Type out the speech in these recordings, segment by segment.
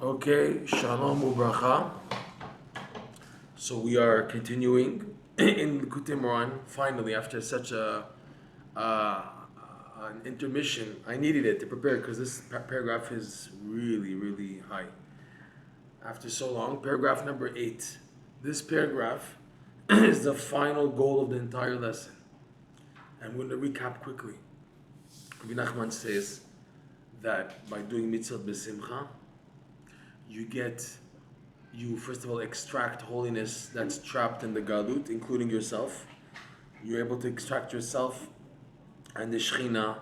Okay, shalom ubracha. So we are continuing in Likutey Moharan. Finally, after such uh, an intermission, I needed it to prepare because this paragraph is really, really high. After so long, paragraph number 8. This paragraph is the final goal of the entire lesson. I'm going to recap quickly. Rebbe Nachman says that by doing mitzvah b'simcha, you first of all extract holiness that's trapped in the galut, including yourself. You're able to extract yourself and the shechina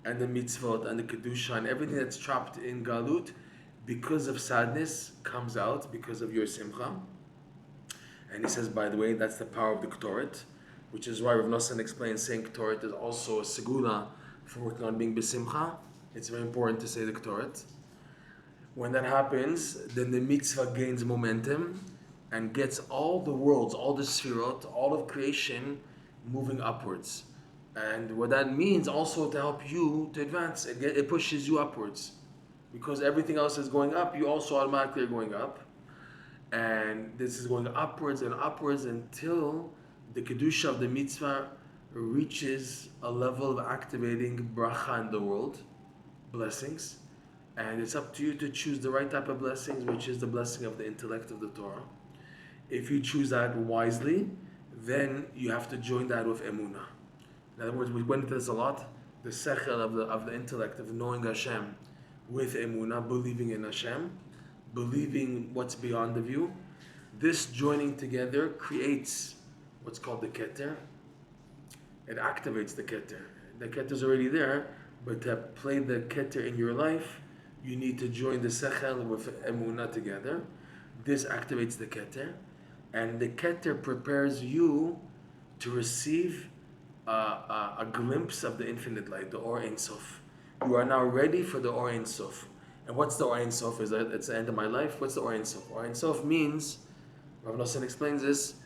and the mitzvot and the kedusha and everything that's trapped in galut because of sadness comes out because of your simcha. And he says, by the way, that's the power of the Ketoret, which is why Rebbe Nachman explains saying Ketoret is also a segula for working on being besimcha. It's very important to say the Ketoret. When that happens, then the mitzvah gains momentum and gets all the worlds, all the sfirot, all of creation moving upwards. And what that means also to help you to advance, it pushes you upwards. Because everything else is going up, you also automatically are going up. And this is going upwards and upwards until the kedusha of the mitzvah reaches a level of activating bracha in the world, blessings. And it's up to you to choose the right type of blessings, which is the blessing of the intellect of the Torah. If you choose that wisely, then you have to join that with emunah. In other words, we went into this a lot. The sechel of the intellect of knowing Hashem with emunah, believing in Hashem, believing what's beyond the view. This joining together creates what's called the Keter. It activates the Keter. The Keter is already there, but to play the Keter in your life, you need to join the Sechel with Emunah together. This activates the Keter, and the Keter prepares you to receive a glimpse of the infinite light, the Or Ein Sof. You are now ready for the Or Ein Sof. And what's the Or Ein Sof? Is that it's the end of my life? What's the Or Ein Sof? Or Ein Sof means, Rebbe Nachman explains this,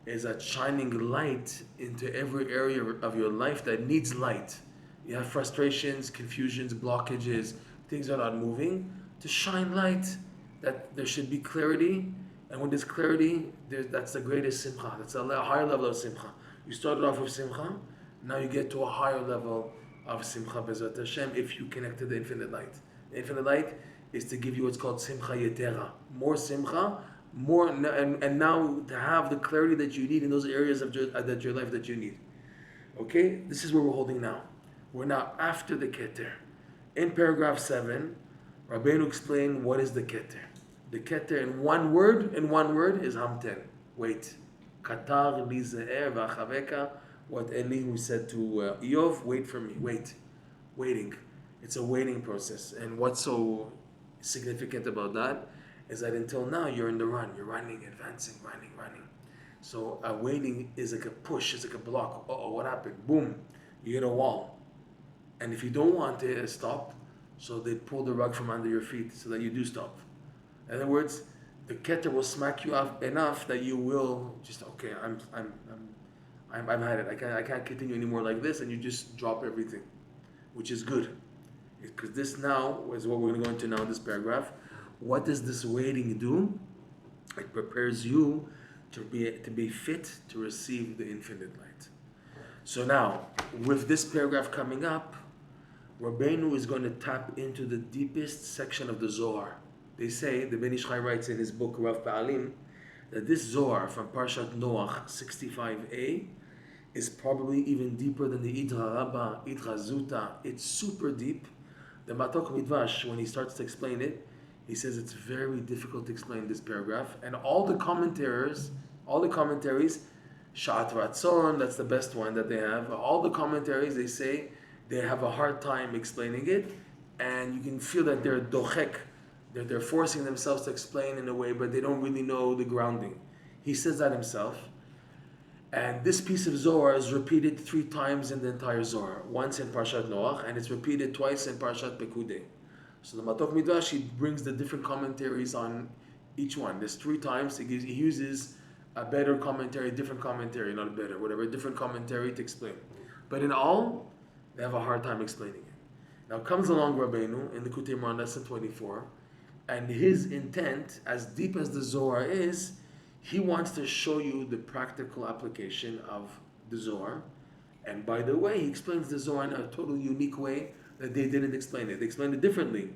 is that shining light into every area of your life that needs light. You have frustrations, confusions, blockages, things are not moving. To shine light, that there should be clarity. And when there's clarity, that's the greatest simcha. That's a higher level of simcha. You started off with simcha, now you get to a higher level of simcha b'ezrat Hashem if you connect to the infinite light. The infinite light is to give you what's called simcha yetera. More simcha, more, and now to have the clarity that you need in those areas of your life that you need. Okay? This is where we're holding now. We're now after the Keter. In paragraph 7, Rabbeinu explained what is the Keter. The Keter in one word is Hamten. Wait. Katar li ze'er v'achaveka. What Elihu said to Eov, wait for me. Waiting. It's a waiting process. And what's so significant about that is that until now you're in the run. You're running, advancing, running. So waiting is like a push, it's like a block. Uh-oh, what happened? Boom. You hit a wall. And if you don't want to stop, so they pull the rug from under your feet so that you do stop. In other words, the Keter will smack you up enough that you will just, okay, I've had it. I can't continue anymore like this, and you just drop everything, which is good. Because this now is what we're going to go into now in this paragraph. What does this waiting do? It prepares you to be fit to receive the infinite light. So now, with this paragraph coming up, Rabbeinu is going to tap into the deepest section of the Zohar. They say, the Ben Ish Chai writes in his book Rav Pa'alim, that this Zohar from Parshat Noach 65a is probably even deeper than the Idra Rabbah, Idra Zuta. It's super deep. The Matok Midvash, when he starts to explain it, he says it's very difficult to explain this paragraph. And all the commentaries, Sha'at Ratzon, that's the best one that they have. All the commentaries, they say they have a hard time explaining it, and you can feel that they're dochek, they're forcing themselves to explain in a way, but they don't really know the grounding. He says that himself. And this piece of Zohar is repeated 3 times in the entire Zohar. Once in Parshat Noach, and it's repeated twice in Parshat Pekudei. So the Matok Midrash, he brings the different commentaries on each one. There's 3 times, he uses a better commentary, different commentary, not better, whatever, a different commentary to explain. But in all, they have a hard time explaining it. Now comes along Rabbeinu in the Likutey Moharan lesson 24, And his intent, as deep as the Zohar is, he wants to show you the practical application of the Zohar. And by the way, he explains the Zohar in a totally unique way that they didn't explain it. They explained it differently.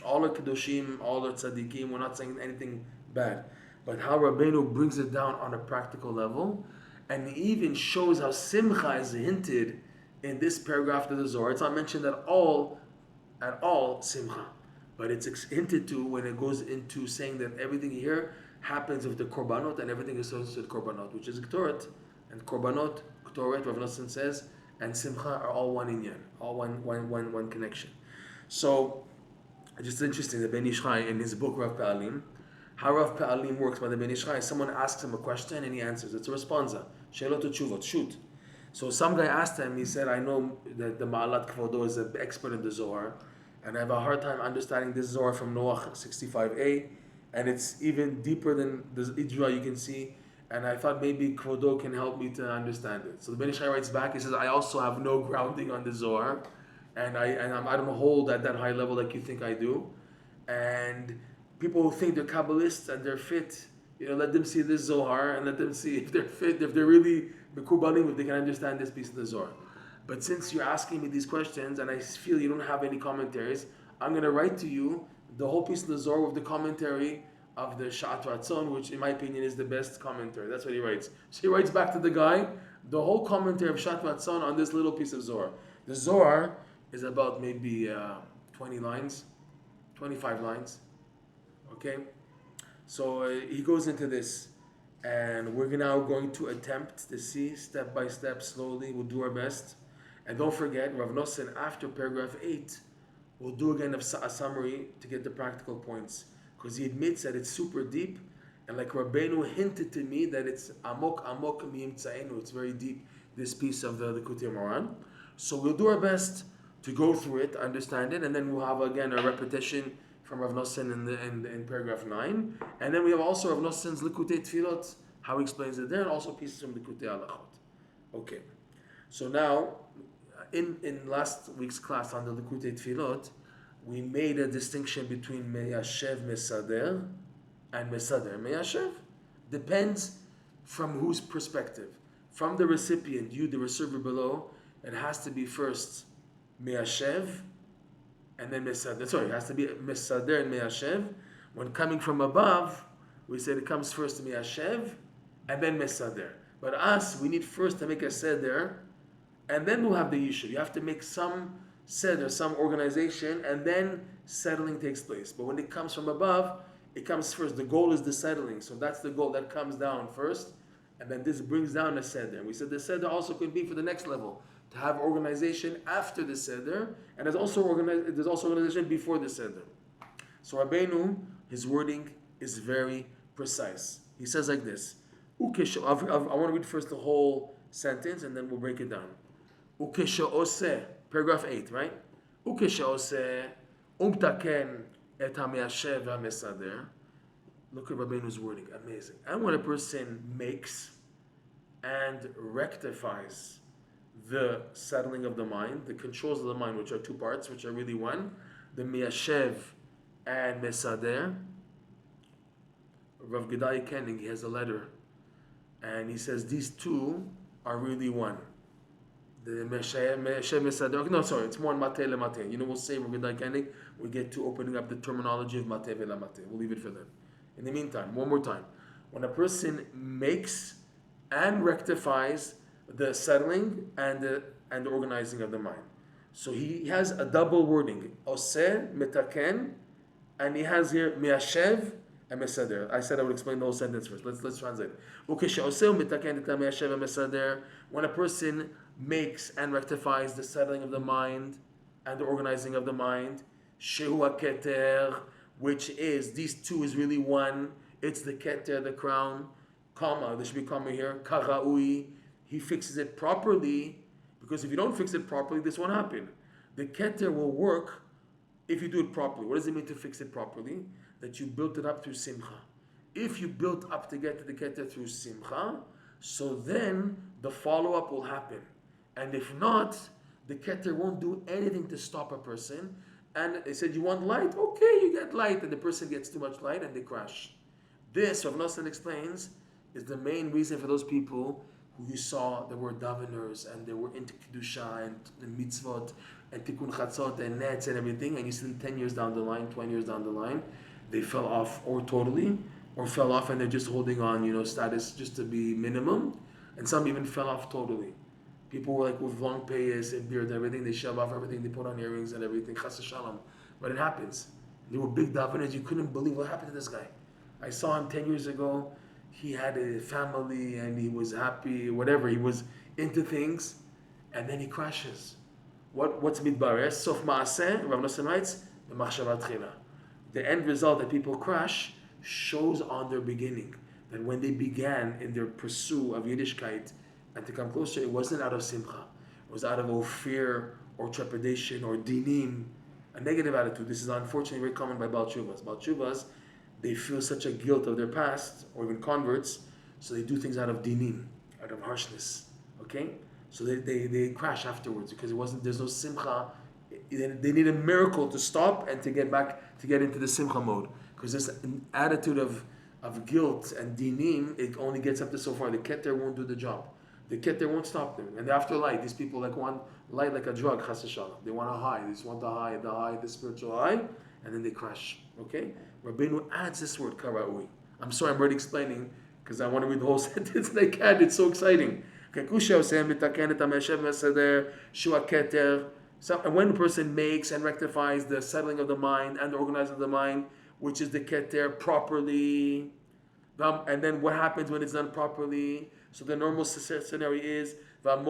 All are Kedoshim, all are Tzaddikim, we're not saying anything bad. But how Rabbeinu brings it down on a practical level, and he even shows how Simcha is hinted in this paragraph of the Zohar. It's not mentioned at all, Simcha. But it's hinted to when it goes into saying that everything here happens with the Korbanot, and everything is associated with Korbanot, which is Ktoret. And Korbanot, Ktoret, Rav Nosson says, and Simcha are all one inyan, all one connection. So, just interesting, the Ben Ish Chai in his book Rav Pa'alim, how Rav Pa'alim works by the Ben Ish Chai, someone asks him a question and he answers. It's a responsa. She'elot u'tshuvot, shoot. So some guy asked him, he said, I know that the Ma'alat Kvodo is an expert in the Zohar, and I have a hard time understanding this Zohar from Noach 65a, and it's even deeper than the Idra you can see, and I thought maybe Kvodo can help me to understand it. So the Ben Ish Chai writes back, he says, I also have no grounding on the Zohar, and I don't hold at that high level like you think I do. And people who think they're Kabbalists and they're fit, let them see this Zohar and let them see if they're fit, if they're really Mekubalim, if they can understand this piece of the Zohar. But since you're asking me these questions and I feel you don't have any commentaries, I'm going to write to you the whole piece of the Zohar with the commentary of the Sha'at Ratzon, which in my opinion is the best commentary. That's what he writes. So he writes back to the guy the whole commentary of Sha'at Ratzon on this little piece of Zohar. The Zohar is about maybe 20 lines, 25 lines. Okay? So he goes into this, and we're now going to attempt to see step by step, slowly. We'll do our best. And don't forget, Rav Nosson, after paragraph 8, we'll do again a summary to get the practical points. Because he admits that it's super deep, and like Rabbeinu hinted to me that it's amok miyimtzaenu, it's very deep, this piece of the Likutey Moharan. So we'll do our best to go through it, understand it, and then we'll have again a repetition from Rav Nosson in paragraph 9. And then we have also Rav Nosson's Likutey Tfilot, how he explains it there, and also pieces from Likutey Halachot. Okay, so now, in last week's class on the Likutey Tfilot, we made a distinction between Meyashev Mesader and Mesader. Meyashev depends from whose perspective. From the recipient, you, the receiver below, it has to be first Meyashev and then Mesader. Sorry, it has to be Mesader and Meyashev. When coming from above, we said it comes first Meyashev and then Mesader. But us, we need first to make a Seder, and then we'll have the Yishuv. You have to make some Seder, some organization, and then settling takes place. But when it comes from above, it comes first. The goal is the settling. So that's the goal. That comes down first, and then this brings down a Seder. And we said the Seder also could be for the next level, to have organization after the Seder, and there's also organization before the Seder. So Rabbeinu, his wording is very precise. He says like this. I want to read first the whole sentence, and then we'll break it down. Ukeshe'oseh, paragraph 8, right? Ukeshe'oseh umtaken et ha'meyashev ha'mesader. Look at Rabbeinu's wording, amazing. And when a person makes and rectifies the settling of the mind, the controls of the mind, which are two parts, which are really one, the meyashev and mesader. Rav Gedai Kenning, he has a letter, and he says these two are really one. The Meshev Mesader. No, sorry, it's more on Mateh leMateh. We'll say Rav Gedai Kenning, we get to opening up the terminology of Mateh veLamateh. We'll leave it for them. In the meantime, one more time. When a person makes and rectifies the settling and the organizing of the mind. So he has a double wording. Oseh, metaken, and he has here Meyashev and Mesader. I said I would explain the whole sentence first. Let's translate. When a person makes and rectifies the settling of the mind and the organizing of the mind, Shehu Keter, which is, these two is really one. It's the Keter, the crown, comma, there should be comma here, Karaui. He fixes it properly, because if you don't fix it properly, this won't happen. The Keter will work if you do it properly. What does it mean to fix it properly? That you built it up through Simcha. If you built up to get to the Keter through Simcha, so then the follow-up will happen. And if not, the Keter won't do anything to stop a person, And they said, you want light? Okay, you get light. And the person gets too much light and they crash. This, Rav Nosson explains, is the main reason for those people who you saw that were daveners and they were into Kedusha and mitzvot and tikkun chatzot and nets and everything, and you see them 10 years down the line, 20 years down the line, they fell off or totally, or fell off and they're just holding on, status just to be minimum, and some even fell off totally. People were like with long payas and beard and everything, they shove off everything, they put on earrings and everything, chas v'shalom. But it happens. They were big daveners, you couldn't believe what happened to this guy. I saw him 10 years ago, he had a family and he was happy, whatever, he was into things, and then he crashes. What's midbares? Sof ma'aseh, Rav Nosson writes, b'machshava tchila. The end result that people crash shows on their beginning. That when they began in their pursuit of Yiddishkeit and to come closer, it wasn't out of simcha. It was out of fear or trepidation or dinim, a negative attitude. This is unfortunately very common by Baal Tshuvas. Baal Tshuvas, they feel such a guilt of their past, or even converts, so they do things out of dinim, out of harshness. Okay? So they crash afterwards because there's no simcha. They need a miracle to stop and to get into the simcha mode. Because this attitude of guilt and dinim, it only gets up to so far. The Keter won't do the job. The Keter won't stop them. And after light, these people want light like a drug, chas v'shalom. They want a high. They just want the spiritual high, and then they crash. Okay? Rabbeinu adds this word, karaui. I'm sorry, I'm already explaining, because I want to read the whole sentence and I can't. It's so exciting. And when the person makes and rectifies the settling of the mind and the organizing of the mind, which is the Keter, properly, and then what happens when it's done properly? So the normal scenario is, and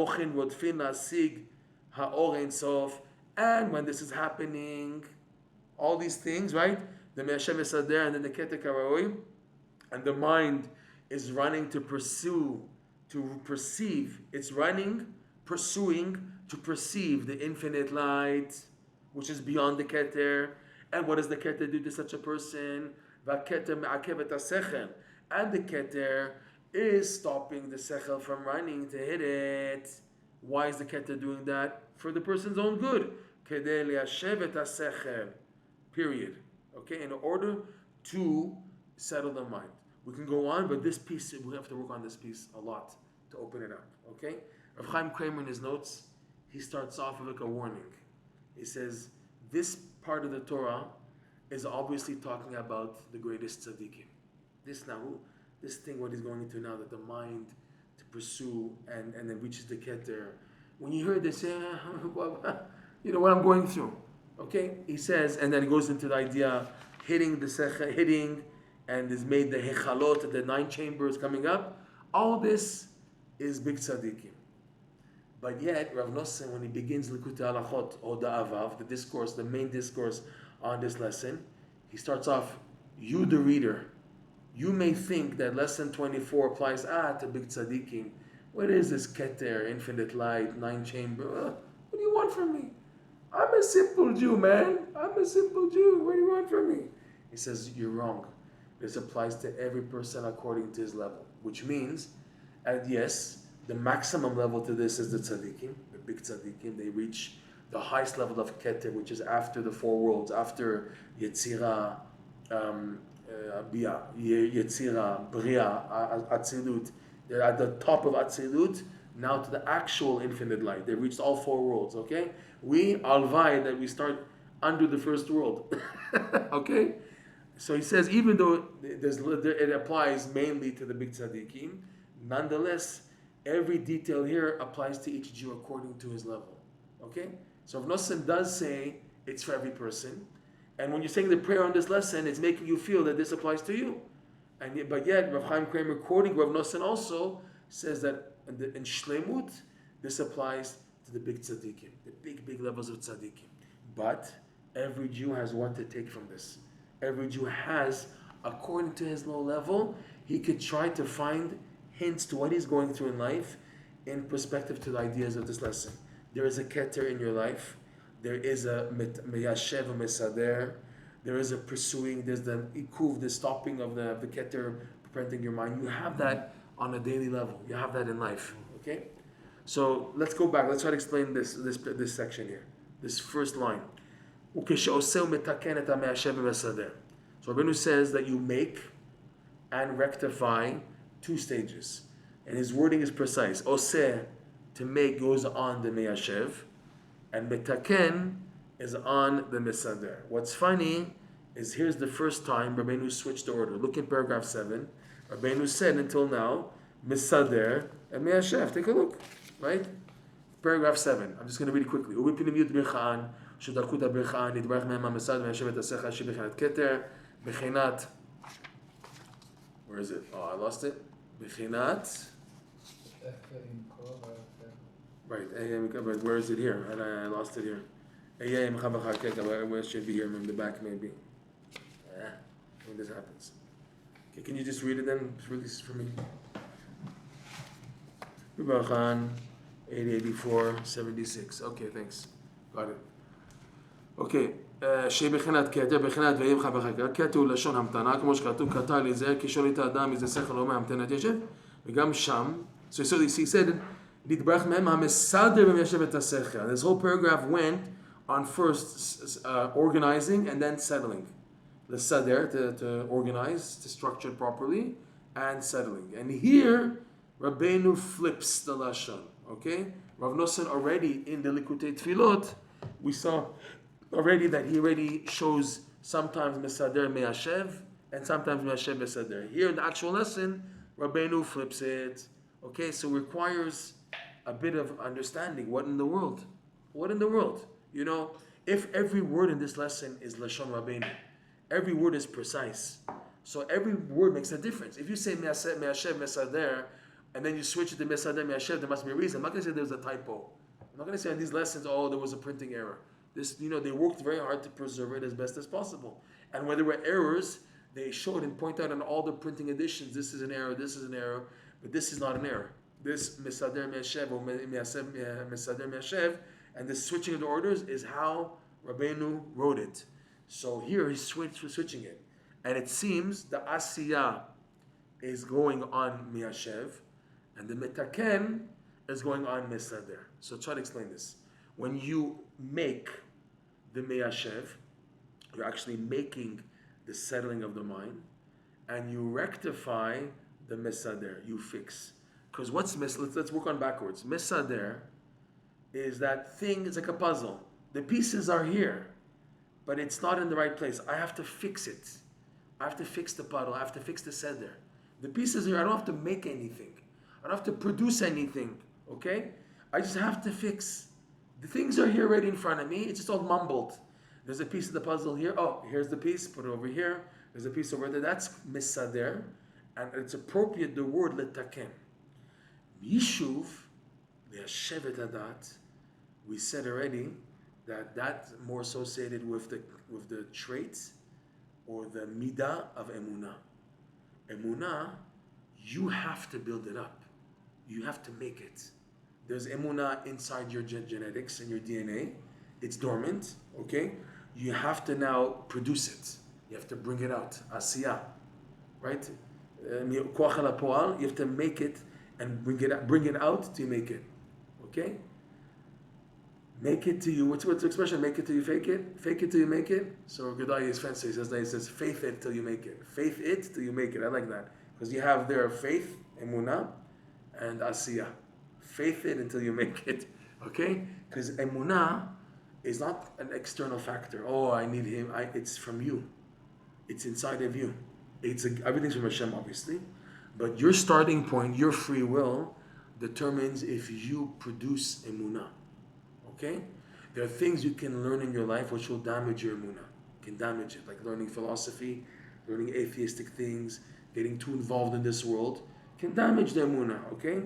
when this is happening, all these things, right? The Me'ashem Esader and then the Keter Karaoi, and the mind is running to pursue, to perceive. It's pursuing to perceive the infinite light, which is beyond the Keter. And what does the Keter do to such a person? And the Keter is stopping the Sechel from running to hit it. Why is the Keter doing that? For the person's own good. Period. Okay, in order to settle the mind. We can go on, but this piece, we have to work on this piece a lot to open it up. Okay? Rav Chaim Kramer in his notes, he starts off with like a warning. He says, this part of the Torah is obviously talking about the greatest tzaddikim. This thing what he's going into now, that the mind to pursue and then reaches the Keter. When you hear this, you know what I'm going through. Okay? He says, and then he goes into the idea, hitting, and is made the hechalot, the 9 chambers coming up. All this is big tzaddikim. But yet, Rav Nosson, when he begins Likutey Halachot, or the Avav, the discourse, the main discourse on this lesson, he starts off, you the reader, you may think that lesson 24 applies to big tzaddikim. What is this Keter, infinite light, 9 chamber? What do you want from me? I'm a simple Jew, man. I'm a simple Jew. What do you want from me? He says, you're wrong. This applies to every person according to his level. Which means, and yes, the maximum level to this is the tzaddikim, the big tzaddikim. They reach the highest level of Keter, which is after the 4 worlds, after Yetzira, Yetzira, Bria, Atzilut. They're at the top of Atzilut, now to the actual infinite light. They reached all 4 worlds, okay? We, alvai, that we start under the first world, okay? So he says, even though it applies mainly to the big tzaddikim, nonetheless, every detail here applies to each Jew according to his level, okay? So Rav Nosson does say it's for every person, and when you're saying the prayer on this lesson, it's making you feel that this applies to you. But yet, Rav Chaim Kramer, quoting Rav Nosson, also says that in Shlemut, this applies to the big tzaddikim, the big levels of tzaddikim. But every Jew has what to take from this. Every Jew has, according to his low level, he could try to find hints to what he's going through in life in perspective to the ideas of this lesson. There is a Keter in your life. There is a meyashev mesader. There is a pursuing. There's the ikuv, the stopping of the Keter, preventing your mind. You have that on a daily level. You have that in life. Okay? So let's go back. Let's try to explain this section here. This first line. וכשעושה ומתקן את המיישב ומסדר. So Rabbeinu says that you make and rectify 2 stages. And his wording is precise. Oseh, to make, goes on the meyashev, and metaken is on the mesader. What's funny is here's the first time Rabbeinu switched the order. Look in paragraph 7. Rabbeinu said until now, mesader and meyashev. Take a look, right? Paragraph 7. I'm just going to read it quickly. שדרכות הבריכה נתברך מהם המסד ומיישב את השכל שבחינת כתר, בחינת, where is it? Oh, I lost it. בחינת, right, but where is it here? I lost it here. Where should be here in the back maybe. When this happens. Okay, can you just read it then? Release for me. Rebbe Nachman, 884-76. Okay, thanks. Got it. אוקיי, שבחינת כתר, בחינת ויהי לך בחקר, כתר הוא לשון המתנה, כמו שכתוב, כתר להיזהר, כי שואל את האדם, איזה שכל לא מהמתנת ישב, וגם שם, so he said, להתברך מהם המסדר ומיישב את השכל. This whole paragraph went on first organizing and then settling. לסדר, to organize, to structure it properly, and settling. And here, Rabbeinu flips the lashon, okay? Rav Nosson already in the Likutey Tfilot, we saw already that he already shows sometimes Mesader Meyashev and sometimes Meyashev Mesader. Here in the actual lesson, Rabbeinu flips it. Okay, so it requires a bit of understanding. What in the world? What in the world? You know, if every word in this lesson is Lashon Rabbeinu, every word is precise. So every word makes a difference. If you say Meyashev Mesader and then you switch it to Mesader Meyashev, there must be a reason. I'm not going to say there's a typo. I'm not going to say in these lessons, oh, there was a printing error. This, they worked very hard to preserve it as best as possible. And when there were errors, they showed and point out on all the printing editions, this is an error, but this is not an error. This Mesader Me'ashev or Mesader Me'ashev, and the switching of the orders is how Rabbeinu wrote it. So here he's switching it. And it seems the Asiyah is going on Me'ashev, and the Metaken is going on Mesader. So try to explain this. When you make the Meyashev, you're actually making the settling of the mind, and you rectify the Mesader, you fix. Because let's work on backwards. Mesader is that thing, it's like a puzzle. The pieces are here, but it's not in the right place. I have to fix it. I have to fix the puddle. I have to fix the seder. The pieces here, I don't have to make anything. I don't have to produce anything, okay? I just have to fix. The things are here right in front of me. It's just all mumbled. There's a piece of the puzzle here. Oh, here's the piece. Put it over here. There's a piece over there. That's misader. And it's appropriate, the word letaken. Yishuv, le'ashevet adat. We said already that that's more associated with the traits or the midah of emunah. Emunah, you have to build it up. You have to make it. There's emunah inside your genetics and your DNA. It's dormant, okay? You have to now produce it. You have to bring it out. Asiyah, right? You have to make it and bring it out to make it, okay? Make it to you. What's the expression? Make it till you fake it. Fake it till you make it. So Gedaliah is fancy. He says, faith it till you make it. Faith it till you make it. I like that because you have there faith, emunah, and asiyah. Faith it until you make it, okay? Because emunah is not an external factor. Oh, I need him. It's from you. It's inside of you. Everything's from Hashem, obviously, but your starting point, your free will, determines if you produce emunah. Okay? There are things you can learn in your life which will damage your emunah. Can damage it, like learning philosophy, learning atheistic things, getting too involved in this world, can damage the emunah. Okay?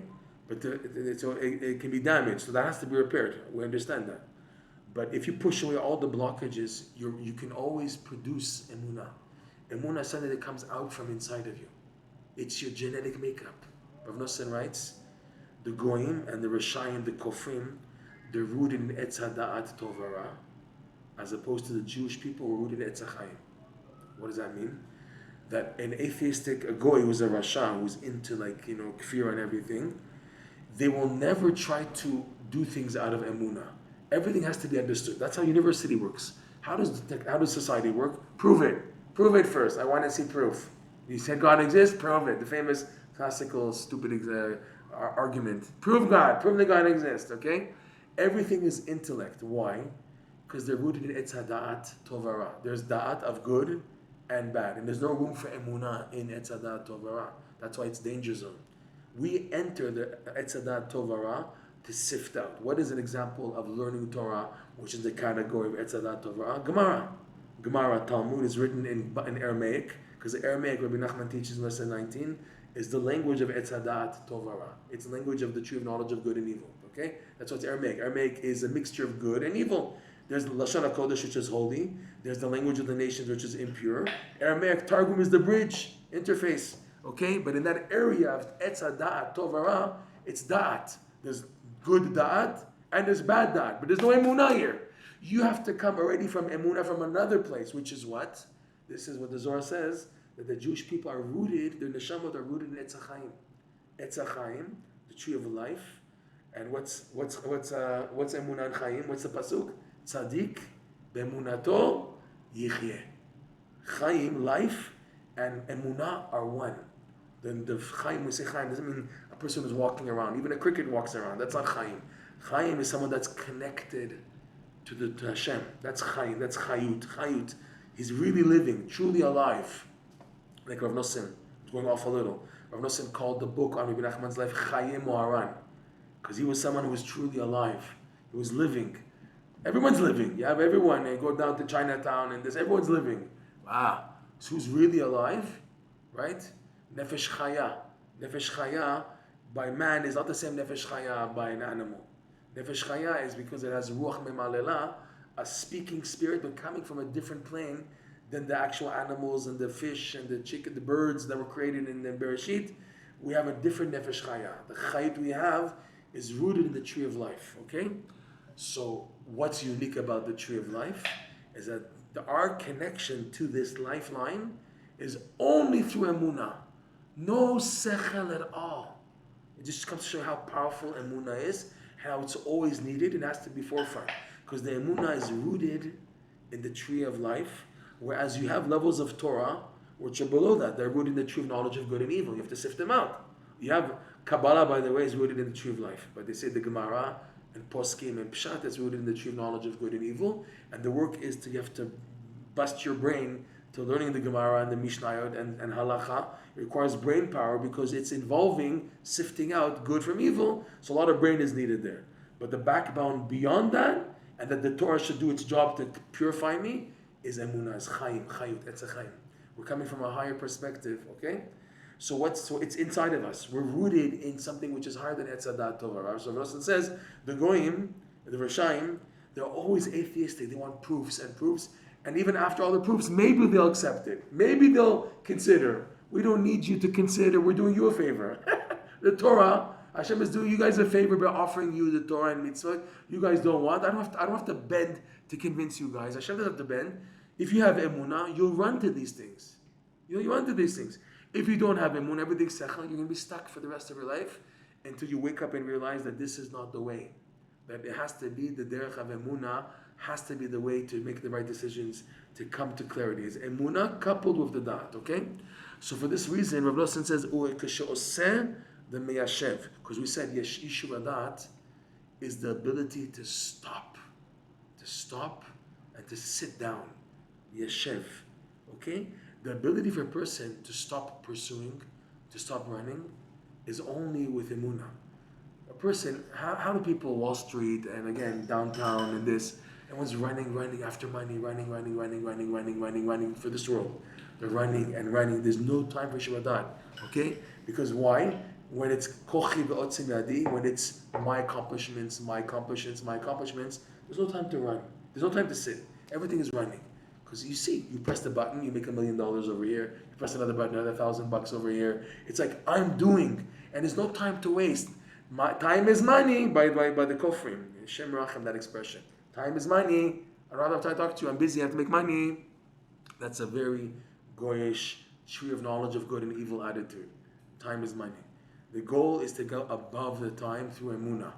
But it can be damaged, so that has to be repaired. We understand that. But if you push away all the blockages, you can always produce emunah. Emunah is something that comes out from inside of you. It's your genetic makeup. Rav Nosson writes, the Goyim and the Rishayim, the Kofrim, they're rooted in Etz HaDa'at Tovara, as opposed to the Jewish people who are rooted in Etz HaChaim. What does that mean? That an atheistic, a Goy who's a Rasha, who's into kfir and everything, they will never try to do things out of emunah. Everything has to be understood. That's how university works. How does society work? Prove it. Prove it first. I want to see proof. You said God exists? Prove it. The famous classical stupid argument. Prove God. Prove that God exists. Okay? Everything is intellect. Why? Because they're rooted in Etz Da'at Tovara. There's Da'at of good and bad. And there's no room for Emunah in Etz Da'at Tovara. That's why it's danger zone. We enter the Etz Da'at Tovara to sift out. What is an example of learning Torah, which is the category of Etz Da'at Tovara? Gemara. Gemara, Talmud, is written in Aramaic, because the Aramaic, Rebbe Nachman teaches in lesson 19, is the language of Etz Da'at Tovara. It's the language of the tree of knowledge of good and evil. Okay? That's what's Aramaic. Aramaic is a mixture of good and evil. There's the Lashon HaKodesh, which is holy. There's the language of the nations, which is impure. Aramaic Targum is the bridge, interface. Okay? But in that area of Etz Da'at Tovara, it's Da'at. There's good Da'at and there's bad Da'at. But there's no Emunah here. You have to come already from Emunah from another place, which is what? This is what the Zohar says, that the Jewish people are rooted, their neshamot are rooted in Etz HaChaim. Etz HaChaim, the tree of life. And what's Emunah and Chaim? What's the pasuk? Tzadik be'emunato yichyeh. Chaim, life, and Emunah are one. Then the Chaim, we say Chaim, doesn't mean a person who's walking around. Even a cricket walks around. That's not Chaim. Chaim is someone that's connected to Hashem. That's Chaim. That's Chayut. Chayut. He's really living, truly alive. Like Rav Nosson, going off a little. Rav Nosson called the book on Rebbe Nachman's life Likutey Moharan, because he was someone who was truly alive. He was living. Everyone's living. You have everyone. They go down to Chinatown and everyone's living. Ah, so who's really alive? Right? Nefesh Chaya. Nefesh Chaya by man is not the same Nefesh Chaya by an animal. Nefesh Chaya is because it has Ruach Memalela, a speaking spirit, but coming from a different plane than the actual animals and the fish and the chicken, the birds that were created in the Bereshit. We have a different Nefesh Chaya. The Chayut we have is rooted in the tree of life. Okay? So what's unique about the tree of life is that our connection to this lifeline is only through Emunah. No sechel at all. It just comes to show how powerful Emunah is, how it's always needed. It has to be forefront. Because the Emunah is rooted in the tree of life, whereas you have levels of Torah which are below that. They're rooted in the tree of knowledge of good and evil. You have to sift them out. You have Kabbalah, by the way, is rooted in the tree of life. But they say the Gemara and Poskim and Pshat is rooted in the tree of knowledge of good and evil. And the work is you have to bust your brain to learning the Gemara and the Mishnayot and Halacha. It requires brain power because it's involving sifting out good from evil. So a lot of brain is needed there. But the backbone beyond that, and that the Torah should do its job to purify me, is Emunah, is Chaim, Chayut, Etz HaChaim. We're coming from a higher perspective, okay? So it's inside of us. We're rooted in something which is higher than Etz Da'at Tovara. So Rav says, the Goyim, the Rishaim, they're always atheistic. They want proofs and proofs. And even after all the proofs, maybe they'll accept it. Maybe they'll consider. We don't need you to consider. We're doing you a favor. The Torah, Hashem is doing you guys a favor by offering you the Torah and mitzvah. You guys don't want. I don't have to bend to convince you guys. Hashem doesn't have to bend. If you have emunah, you'll run to these things. You run to these things. If you don't have emunah, everything's sechel, you're going to be stuck for the rest of your life until you wake up and realize that this is not the way. That it has to be the derech of emunah, has to be the way to make the right decisions, to come to clarity. It's emunah coupled with the da'at, okay? So for this reason, Rav Nosson says, the meyashev, because we said yeshuv da'at is the ability to stop and to sit down. Yeshev, okay? The ability for a person to stop pursuing, to stop running, is only with emunah. A person, how do people, Wall Street and again downtown and this, everyone's running after money, running for this world. They're running and running. There's no time for Yeshuv da'at, okay? Because why? When it's kochi ve'otzim yadi, when it's my accomplishments, there's no time to run. There's no time to sit. Everything is running. Because you see, you press the button, you make $1 million over here. You press another button, another $1,000 over here. It's like, I'm doing. And there's no time to waste. Time is money by the Kofrim. Shem Rachem, that expression. Time is money. I don't have time to talk to you. I'm busy. I have to make money. That's a very goyish, tree of knowledge of good and evil attitude. Time is money. The goal is to go above the time through emunah.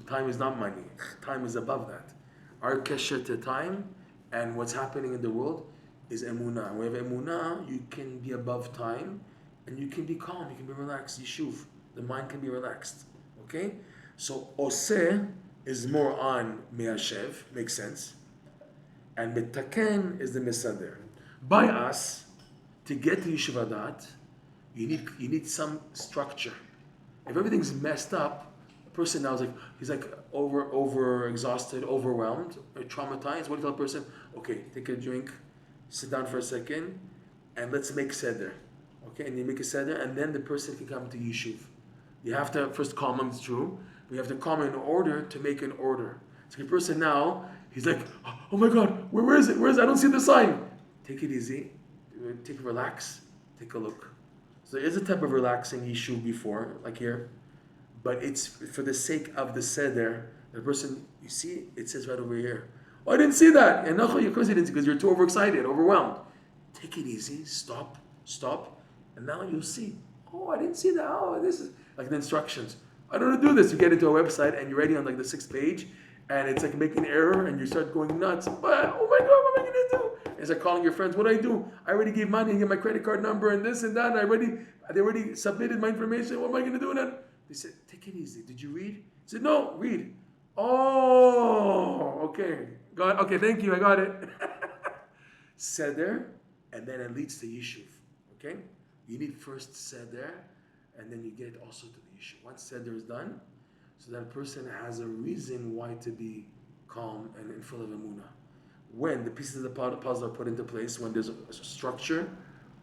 Time is not money. Time is above that. Our kesher to time And what's happening in the world is emunah. And when you have emunah, you can be above time, and you can be calm, you can be relaxed. Yishuv, the mind can be relaxed. Okay? So oseh is more on me'ashev, makes sense. And metaken is the mesader. By us, to get to Yishuv Hadat, you need some structure. If everything's messed up, a person now is like, he's like over exhausted, overwhelmed, or traumatized. What do you tell a person? Okay, take a drink, sit down for a second, and let's make seder. Okay, and you make a seder, and then the person can come to Yishuv. You have to first calm him, it's true. But you have to calm him in order to make an order. So the person now, he's like, oh my God, where is it? Where is it? I don't see the sign. Take it easy. Relax. Take a look. So there is a type of relaxing Yishuv before, like here. But it's for the sake of the seder. The person, you see, it says right over here. Oh, I didn't see that. And no, of course you didn't see, because you're too overexcited, overwhelmed. Take it easy. Stop. And now you'll see. Oh, I didn't see that. Oh, this is like the instructions. I don't know how to do this. You get into a website and you're ready on like the 6th page, and it's like making an error, and you start going nuts. But oh my God, what am I gonna do? And it's like calling your friends. What do I do? I already gave money and get my credit card number and this and that. And they already submitted my information. What am I gonna do then? They said, take it easy. Did you read? I said, no, read. Oh, okay. Okay, thank you. I got it. Seder, and then it leads to Yishuv. Okay? You need first Seder, and then you get also to the Yishuv. Once Seder is done, so that person has a reason why to be calm and full of emunah. When the pieces of the puzzle are put into place, when there's a structure,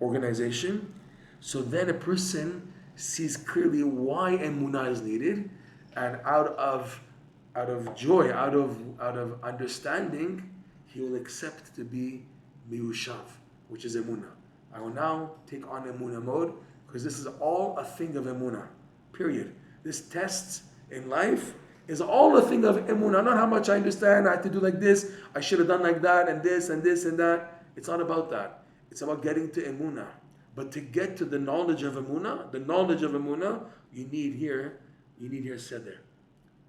organization, so then a person sees clearly why emunah is needed, and out of joy, out of understanding, he will accept to be miushav, which is emunah. I will now take on emunah mode, because this is all a thing of emunah. Period. This test in life is all a thing of emunah, not how much I understand. I have to do like this. I should have done like that, and this and this and that. It's not about that. It's about getting to emunah. But to get to the knowledge of emunah, you need here seder.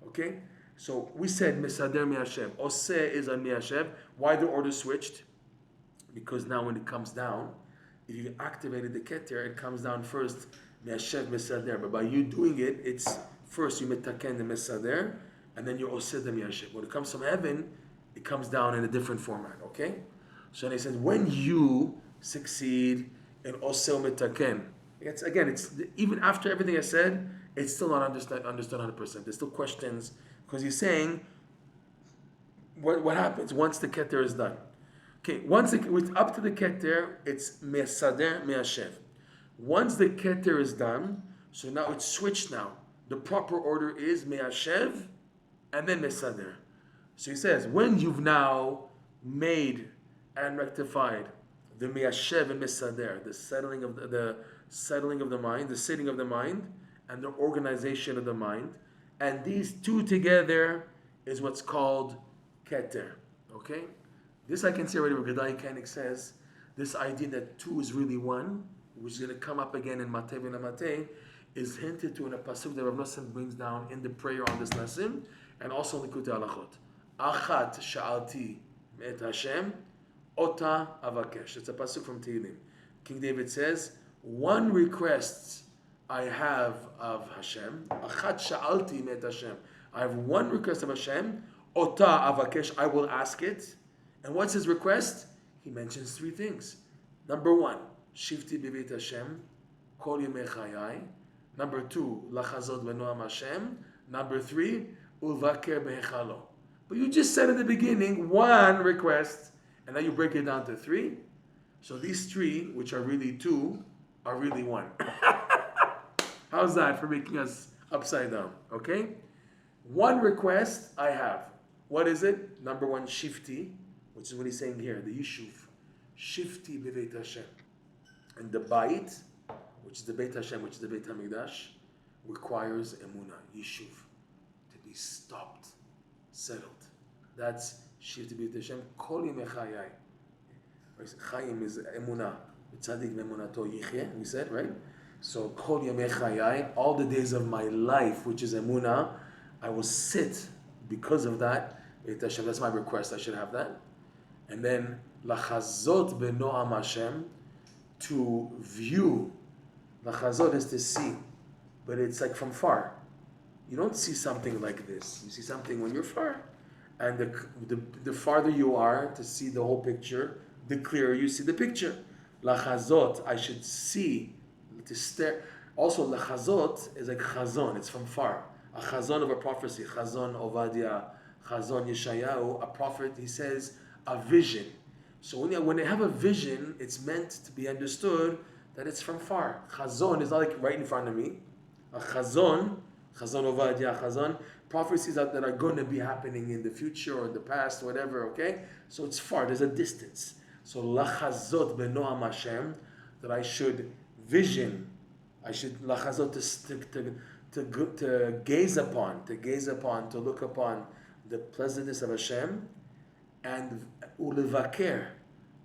Okay? So we said mesader mi'ashem. Oseh is on mi'ashem. Why the order switched? Because now when it comes down, if you activated the Keter, it comes down first mi'ashem mesader. But by you doing it, it's first you metaken the mesader, and then you oseh the mi'ashem. When it comes from heaven, it comes down in a different format. Okay? So he says, when you succeed in oseh metaken, it's even after everything I said, it's still not understood 100%. There's still questions, because he's saying, what happens once the Keter is done? Okay, once up to the Keter, it's mesader me'ashev. Once the Keter is done, so now it's switched now. The proper order is me'ashev and then mesader. So he says, when you've now made and rectified the me'ashev and mesader, the settling of the mind, the sitting of the mind, and the organization of the mind, and these two together is what's called Keter. Okay? This I can say already where Gedai Koenig says, this idea that two is really one, which is going to come up again in Matei v'Namatei, is hinted to in a pasuk that Rebbe Nachman brings down in the prayer on this lesson, and also in Likutey Halachot. Achat sha'alti me'et Hashem, ota avakesh. It's a pasuk from Tehillim. King David says, one request I have of Hashem. Achat sha'alti me'et Hashem. I have one request of Hashem. Ota avakesh. I will ask it. And what's his request? He mentions three things. Number one, shivti b'beit Hashem, kol yemei chayai. Number two, lachazot v'noam Hashem. Number three, ulvaker behechalo. But you just said at the beginning one request, and now you break it down to three. So these three, which are really two, are really one. How's that for making us upside down? Okay? One request I have. What is it? Number one, shifti, which is what he's saying here, the Yishuv. Shifti b'Beit Hashem. And the Bait, which is the Beit Hashem, which is the Beit HaMikdash, requires emunah, Yishuv, to be stopped, settled. That's Shifti b'Beit Hashem. Kol yemei chayai. Chayim is emunah. Tzadik ve'emunato yichye, we said, right? So, kol yemei chayai, all the days of my life, which is emunah, I will sit because of that. That's my request. I should have that. And then lachazot benoam Hashem, to view. Lachazot is to see, but it's like from far. You don't see something like this. You see something when you're far. And the farther you are to see the whole picture, the clearer you see the picture. Lachazot, I should see, to stare. Also, lachazot is like chazon, it's from far. A chazon of a prophecy, chazon Ovadia, chazon Yeshayahu, a prophet, he says, a vision. So when they have a vision, it's meant to be understood that it's from far. Chazon is not like right in front of me. A chazon Ovadia, chazon, prophecies that are going to be happening in the future or in the past, whatever, okay? So it's far, there's a distance. So lachazot benoam Hashem, that I should vision, I should lachazot to gaze upon, to look upon the pleasantness of Hashem, and ulevaker.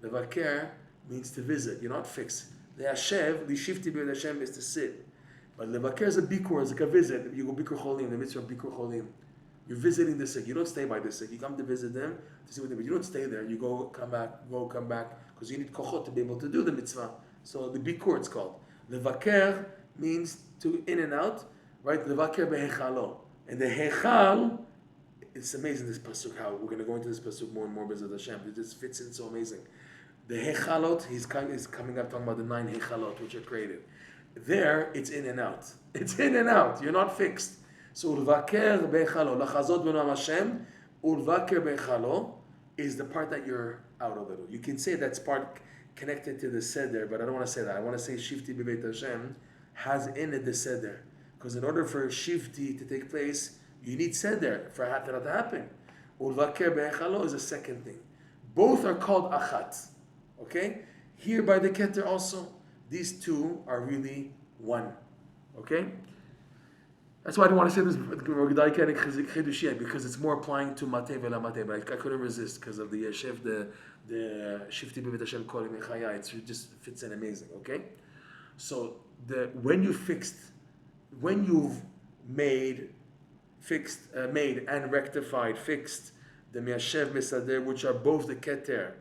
Levaker means to visit. You're not fixed. The Hashem, lishivti b'yad Hashem is to sit. But levaker is a bikur, it's like a visit. You go bikur cholim, the mitzvah of bikur cholim. You're visiting the sick. You don't stay by the sick. You come to visit them, to see what they do. You don't stay there. You go, come back, because you need kochot to be able to do the mitzvah. So the bikur it's called. Levaker means to in and out, right? Levaker behechalo. And the hechal, it's amazing this pasuk, how we're going to go into this pasuk more and more because of Hashem. It just fits in so amazing. The hechalot, he's coming up talking about the 9 hechalot which are created. There, it's in and out. It's in and out. You're not fixed. So ulvaker bechalo, lachazot benoam Hashem, ulvaker bechalo is the part that you're out a little. You can say that's part connected to the seder, but I don't want to say that. I want to say shifti b'beit Hashem has in it the seder, because in order for shifti to take place, you need seder for that to happen. Ulvaker bechalo is a second thing. Both are called achat. Okay? Here by the Keter also, these two are really one. Okay? That's why I didn't want to say this because it's more applying to Mateh vela Mateh, but I couldn't resist because of the Yeshev, the Shifti B'Beit Hashem Kolim Echaya. It just fits in amazing. Okay? So when you've made and rectified, fixed the Miyashev Misader, which are both the Keter,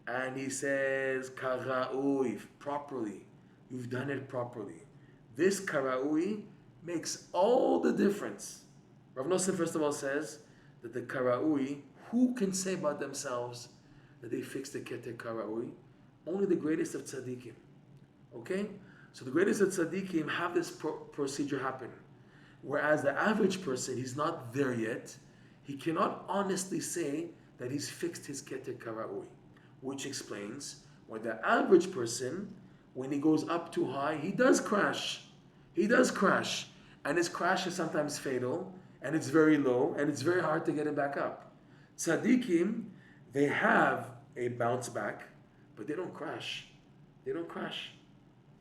and he says Kara'ui, properly. You've done it properly. This Kara'ui makes all the difference. Rav Nosson first of all says that the Kara'ui, who can say about themselves that they fixed the Keter Kara'ui? Only the greatest of tzaddikim. Okay? So the greatest of tzaddikim have this procedure happen. Whereas the average person, he's not there yet. He cannot honestly say that he's fixed his Keter Kara'ui. Which explains why the average person, when he goes up too high, he does crash. He does crash. And his crash is sometimes fatal, and it's very low, and it's very hard to get him back up. Tzaddikim, they have a bounce back, but they don't crash. They don't crash.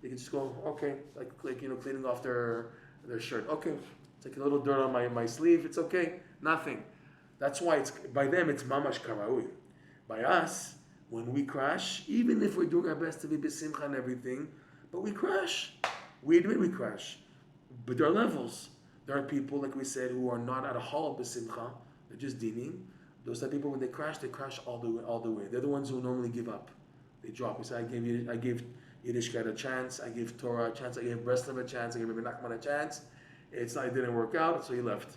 They can just go, okay, like cleaning off their shirt. Okay, it's like a little dirt on my sleeve. It's okay. Nothing. That's why by them it's mamash karaui. By us, when we crash, even if we're doing our best to be besimcha and everything, but we crash. We admit we crash. But there are levels. There are people, like we said, who are not at a hall besimcha. They're just dining. Those are people, when they crash all the way. They're the ones who normally give up. They drop. We say, I gave Yiddishkeit a chance. I gave Torah a chance. I gave breslov a chance. I gave Rebbe Nachman a chance. It didn't work out, so he left.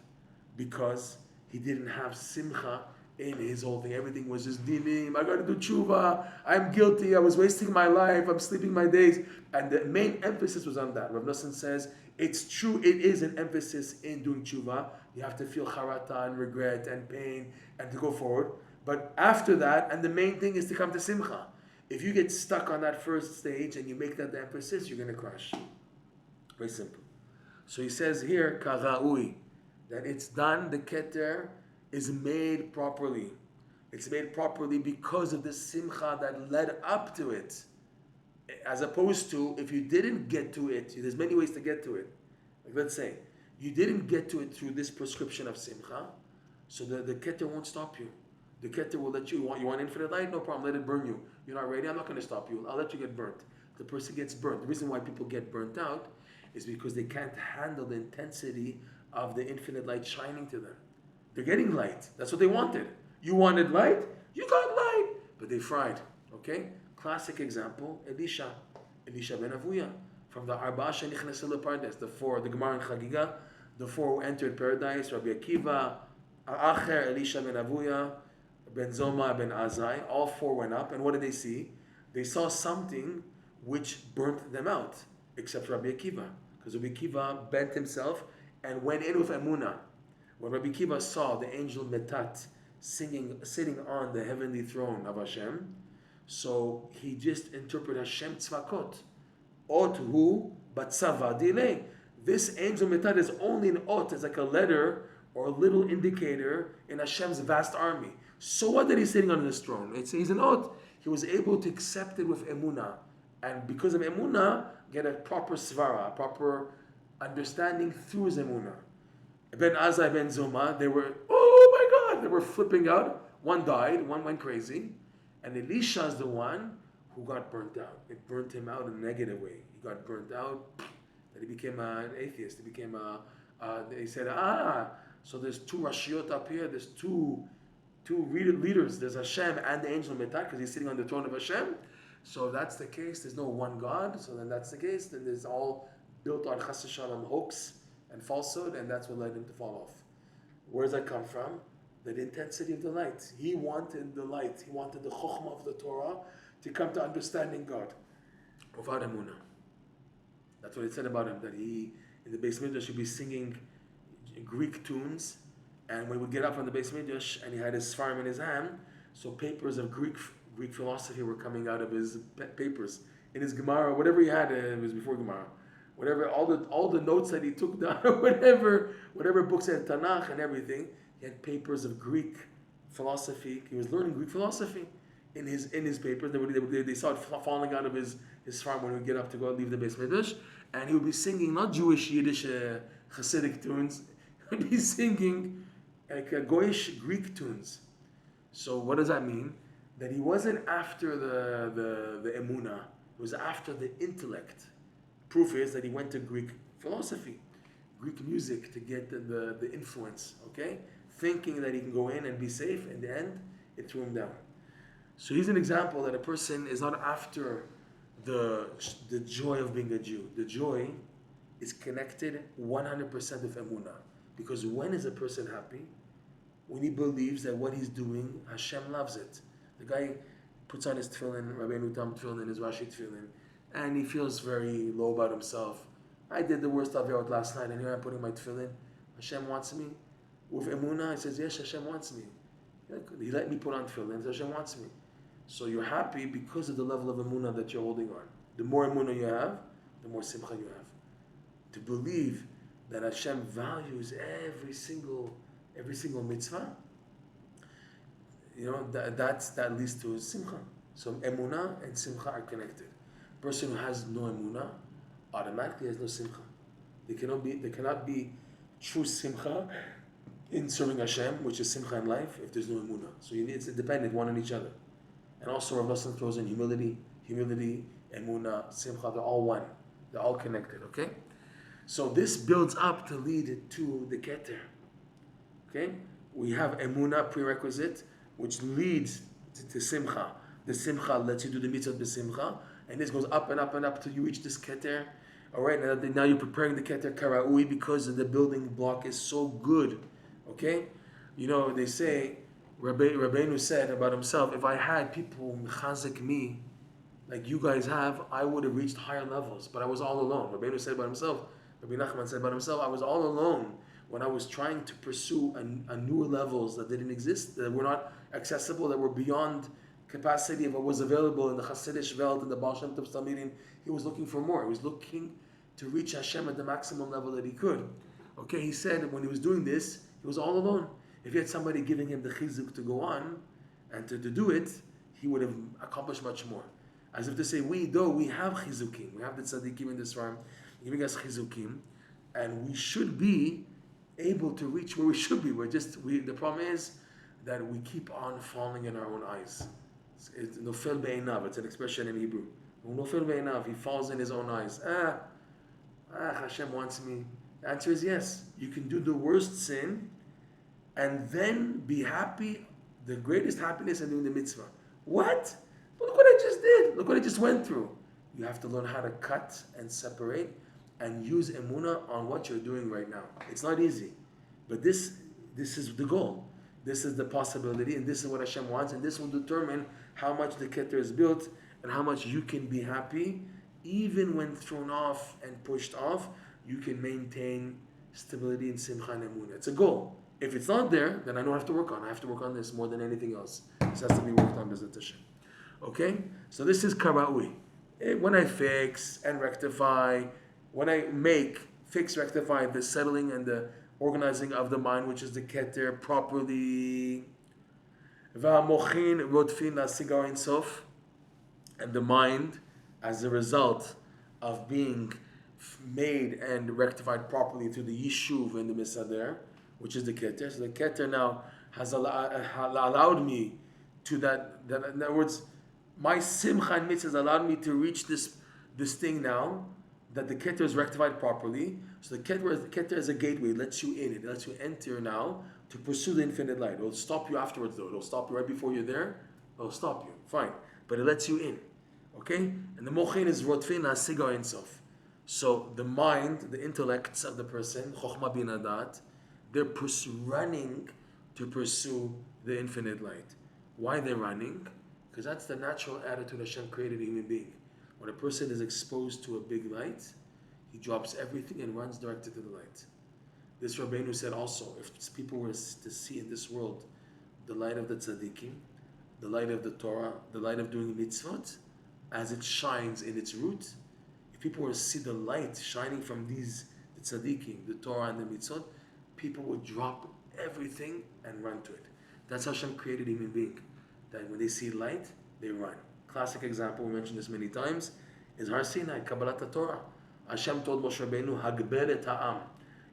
Because he didn't have simcha in his whole thing. Everything was just dinim. I got to do tshuva. I'm guilty. I was wasting my life. I'm sleeping my days. And the main emphasis was on that. Rav Nosson says, it's true, it is an emphasis in doing tshuva. You have to feel charata and regret and pain and to go forward. But after that, and the main thing is to come to simcha. If you get stuck on that first stage and you make that the emphasis, you're going to crash. Very simple. So he says here, kara'ui, that it's done, the keter is made properly. It's made properly because of the simcha that led up to it. As opposed to, if you didn't get to it, there's many ways to get to it. Like let's say, you didn't get to it through this prescription of simcha, so the keter won't stop you. The keter will let you want infinite light? No problem, let it burn you. You're not ready, I'm not going to stop you. I'll let you get burnt. The person gets burnt. The reason why people get burnt out is because they can't handle the intensity of the infinite light shining to them. They're getting light. That's what they wanted. You wanted light? You got light. but they fried. Okay? Classic example, Elisha ben Avuya. From the Arba Shenichnesu Lepardes, the four, the Gemara in Chagiga, the four who entered paradise, Rabbi Akiva, Acher, Elisha ben Avuya, Ben Zoma, Ben Azai, all four went up, and what did they see? They saw something which burnt them out, except Rabbi Akiva, because Rabbi Akiva bent himself and went in with Emunah. When Rabbi Akiva saw the angel Metat sitting on the heavenly throne of Hashem, so he just interpreted Hashem tzvakot. Ot hu batzava delay. This angel Metat is only an ot, it's like a letter or a little indicator in Hashem's vast army. So what that he's sitting on this throne? He's an ot. He was able to accept it with emunah, and because of emunah, get a proper svara, a proper understanding through his emunah. Ben Azai, Ben Zoma, they were, oh my God, they were flipping out. One died, one went crazy, and Elisha is the one who got burnt out. It burnt him out in a negative way. He got burnt out, and he became an atheist. He became they said, so there's two Rashiyot up here, there's two leaders. There's Hashem and the angel Metat, because he's sitting on the throne of Hashem. So if that's the case, there's no one God. So then that's the case, then there's all built on Chas Shalom hoax and falsehood, and that's what led him to fall off. Where does that come from? The intensity of the light. He wanted the light. He wanted the chokhmah of the Torah to come to understanding God without emunah. That's what it said about him, that he, in the Beis Midrash, should be singing Greek tunes, and when he would get up from the Beis Midrash and he had his Sfarim in his hand, so papers of Greek philosophy were coming out of his papers. In his Gemara, whatever he had, it was before Gemara, whatever, all the notes that he took down, whatever books had Tanakh and everything, he had papers of Greek philosophy. He was learning Greek philosophy in his papers. They saw it falling out of his farm when he would get up to go leave the Beis Midrash, and he would be singing not Jewish, Yiddish, Hasidic tunes. He would be singing like Goyish Greek tunes. So what does that mean? That he wasn't after the emunah; it was after the intellect. Proof is that he went to Greek philosophy, Greek music to get the influence. Okay, thinking that he can go in and be safe. In the end, it threw him down. So he's an example that a person is not after the joy of being a Jew. The joy is connected 100% with emunah. Because when is a person happy? When he believes that what he's doing, Hashem loves it. The guy puts on his tefillin, Rabbeinu Tam tefillin, his Rashi tefillin, and he feels very low about himself. I did the worst averot last night, and here I'm putting my tefillin. Hashem wants me. With emunah, he says, yes, Hashem wants me. He let me put on tefillin, so Hashem wants me. So you're happy because of the level of emunah that you're holding on. The more emunah you have, the more simcha you have. To believe that Hashem values every single mitzvah, that leads to simcha. So emunah and simcha are connected. Person who has no emunah automatically has no simcha. There cannot be true simcha in serving Hashem, which is simcha in life, if there's no emunah. So it's dependent one on each other. And also Rav Nosson throws in humility, emunah, simcha, they're all one. They're all connected, okay? So this builds up to lead to the Keter. Okay? We have emunah prerequisite, which leads to simcha. The simcha lets you do the mitzvot b'simcha, and this goes up and up and up till you reach this Keter. Alright, now you're preparing the Keter karaui because the building block is so good. Okay? They say, Rabbeinu said about himself, if I had people mechazik me, like you guys have, I would have reached higher levels, but I was all alone. Rabbeinu said about himself, Rebbe Nachman said about himself, I was all alone when I was trying to pursue a newer levels that didn't exist, that were not accessible, that were beyond capacity of what was available in the Hasidic Welt, in the Baal Shem Tov Talmidim. He was looking for more. He was looking to reach Hashem at the maximum level that he could. Okay, he said when he was doing this, he was all alone. If he had somebody giving him the chizuk to go on and to do it, he would have accomplished much more. As if to say, we have chizukim, we have the tzaddikim in this farm giving us chizukim, and we should be able to reach where we should be. The problem is that we keep on falling in our own eyes. It's nofel be'einav. It's an expression in Hebrew. Nofel be'einav. He falls in his own eyes. Hashem wants me. The answer is yes. You can do the worst sin and then be happy, the greatest happiness in doing the mitzvah. What? But look what I just did. Look what I just went through. You have to learn how to cut and separate and use emunah on what you're doing right now. It's not easy, but this is the goal. This is the possibility, and this is what Hashem wants, and this will determine how much the Keter is built and how much you can be happy, even when thrown off and pushed off. You can maintain stability in simcha and emunah. It's a goal. If it's not there, then I don't have to work on it. I have to work on this more than anything else. This has to be worked on, B'ezrat Hashem. Okay? So this is karaui. When I fix and rectify, when I fix, rectify the settling and the organizing of the mind, which is the Keter, properly. V'hamochin rodfin lasigar ein sof. And the mind, as a result of being made and rectified properly through the Yishuv and the Misader, which is the Keter. So the Keter now has allowed me to that. In other words, my Simcha and Mitzvah has allowed me to reach this thing now, that the Keter is rectified properly. So the Keter is a gateway. It lets you in. It lets you enter now to pursue the infinite light. It'll stop you afterwards though. It'll stop you right before you're there. It'll stop you. Fine. But it lets you in. Okay? And the Mochin is Rodfin Hasigar Ein Sof. So the mind, the intellects of the person, Chokhmah Bin Adat, they're running to pursue the infinite light. Why they're running? Because that's the natural attitude Hashem created a human being. When a person is exposed to a big light, he drops everything and runs directed to the light. This Rabbeinu said also, if people were to see in this world the light of the tzaddikim, the light of the Torah, the light of doing mitzvot, as it shines in its root, if people were to see the light shining from the tzaddikim, the Torah and the mitzvot, people would drop everything and run to it. That's how Hashem created a human being. That when they see light, they run. Classic example, we mentioned this many times, is Har Sinai, Kabbalat Torah. Hashem told Moshe Rabbeinu, Hagber et ha'am.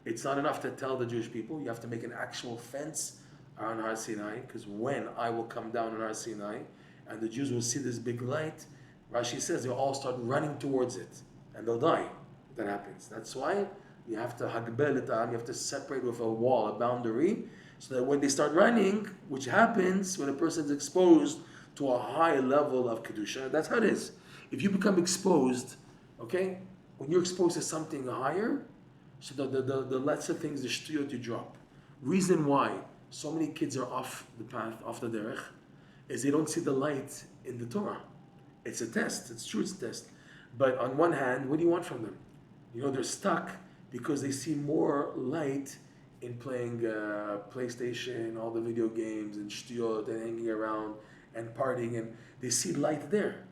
It's not enough to tell the Jewish people, you have to make an actual fence around Har Sinai, because when I will come down on Har Sinai, and the Jews will see this big light, Rashi says they'll all start running towards it, and they'll die if that happens. That's why you have to Hagber et ha'am, you have to separate with a wall, a boundary, so that when they start running, which happens when a person is exposed to a high level of Kedusha, that's how it is. If you become exposed, okay, when you're exposed to something higher, so the lesser things, the shtuyot you drop. Reason why so many kids are off the path, off the derech, is they don't see the light in the Torah. It's a test, it's true, it's a test. But on one hand, what do you want from them? You know, they're stuck because they see more light in playing PlayStation, all the video games, and shtuyot, and hanging around, and partying, and they see light there.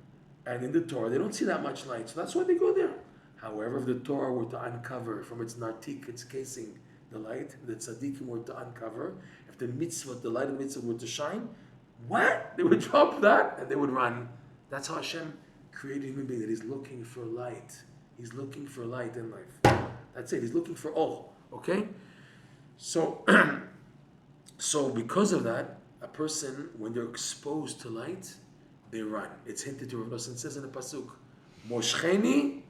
And in the Torah, they don't see that much light, so that's why they go there. However, if the Torah were to uncover from its nartik, its casing, the light, the tzaddikim were to uncover, if the mitzvah, the light of the mitzvah were to shine, what? They would drop that, and they would run. That's how Hashem created human being, that He's looking for light. He's looking for light in life. That's it, He's looking for all, okay? So, so because of that, a person, when they're exposed to light, they run. It's hinted to Rebbe Nachman. It says in the pasuk, Moshcheni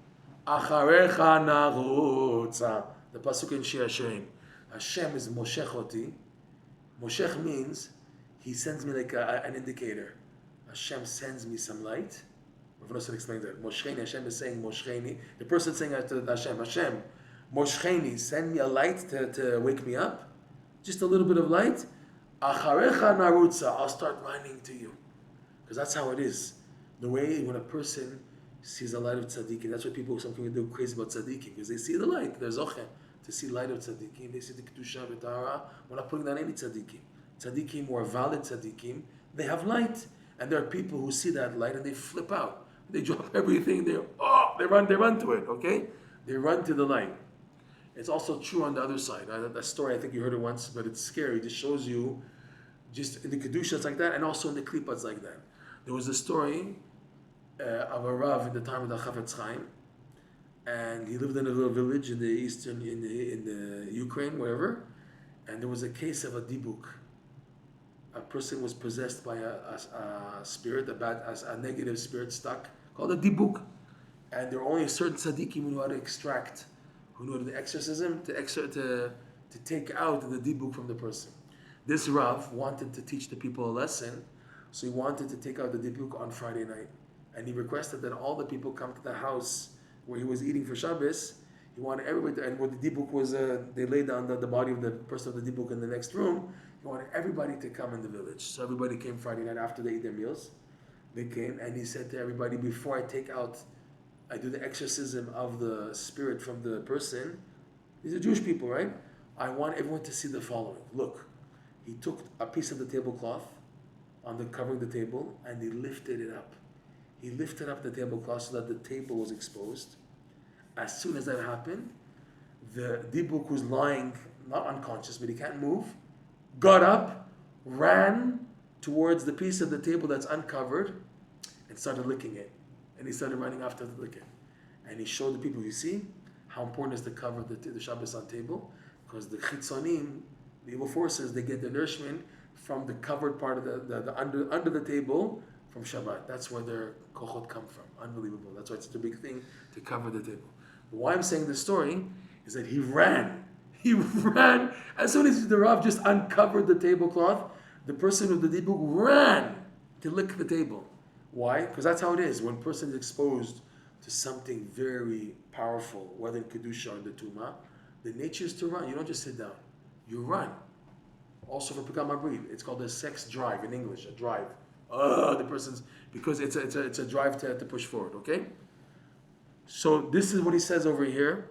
acharecha narutza. The pasuk in Shir Hashirim. Hashem is moshech oti. Moshech means He sends me like an indicator. Hashem sends me some light. Rebbe Nachman explains that. Moshcheni, Hashem is saying Moshcheni. The person saying to Hashem, Hashem, Moshcheni, send me a light to wake me up. Just a little bit of light. Acharecha narutza, I'll start running to you. Because that's how it is. The way when a person sees the light of tzaddikim, that's why some people do crazy about tzaddikim, because they see the light. They're zochem to see light of tzaddikim. They see the kedusha v'tahara. We're not putting down any tzaddikim. Tzaddikim, or valid tzaddikim, they have light. And there are people who see that light and they flip out. They drop everything. They run to it. Okay, they run to the light. It's also true on the other side. That story, I think you heard it once, but it's scary. It just shows you, just in the Kedusha it's like that, and also in the Klippa it's like that. There was a story of a Rav in the time of the Chafetz Chaim, and he lived in a little village in the in the Ukraine, wherever, and there was a case of a dibuk. A person was possessed by a spirit, a negative spirit stuck, called a dibuk. And there were only certain tzaddikim who knew how to extract, who knew the exorcism to take out the dibuk from the person. This Rav wanted to teach the people a lesson So he wanted to take out the dibuk on Friday night. And he requested that all the people come to the house where he was eating for Shabbos. He wanted everybody to, and where the dibuk was, they laid down the body of the person of the dibuk in the next room. He wanted everybody to come in the village. So everybody came Friday night after they ate their meals. They came and he said to everybody, before I do the exorcism of the spirit from the person. These are Jewish people, right? I want everyone to see the following. Look, he took a piece of the tablecloth covering the table and he lifted it up. He lifted up the tablecloth so that the table was exposed. As soon as that happened, the dibuk was lying, not unconscious, but he can't move, got up, ran towards the piece of the table that's uncovered, and started licking it. And he started running after the liquor. And he showed the people, you see, how important it is to cover the Shabbos on table, because the chitzonim, the evil forces, they get the nourishment from the covered part of the under the table from Shabbat. That's where their kochot come from. Unbelievable. That's why it's such a big thing to cover the table. But why I'm saying this story is that he ran. He ran. As soon as the Rav just uncovered the tablecloth, the person with the dibuk ran to lick the table. Why? Because that's how it is. When a person is exposed to something very powerful, whether in Kedusha or the Tumah, the nature is to run. You don't just sit down. You run. Also for Pekam Abrid, it's called a sex drive in English, a drive. The person's, because it's a drive to push forward, okay? So this is what he says over here.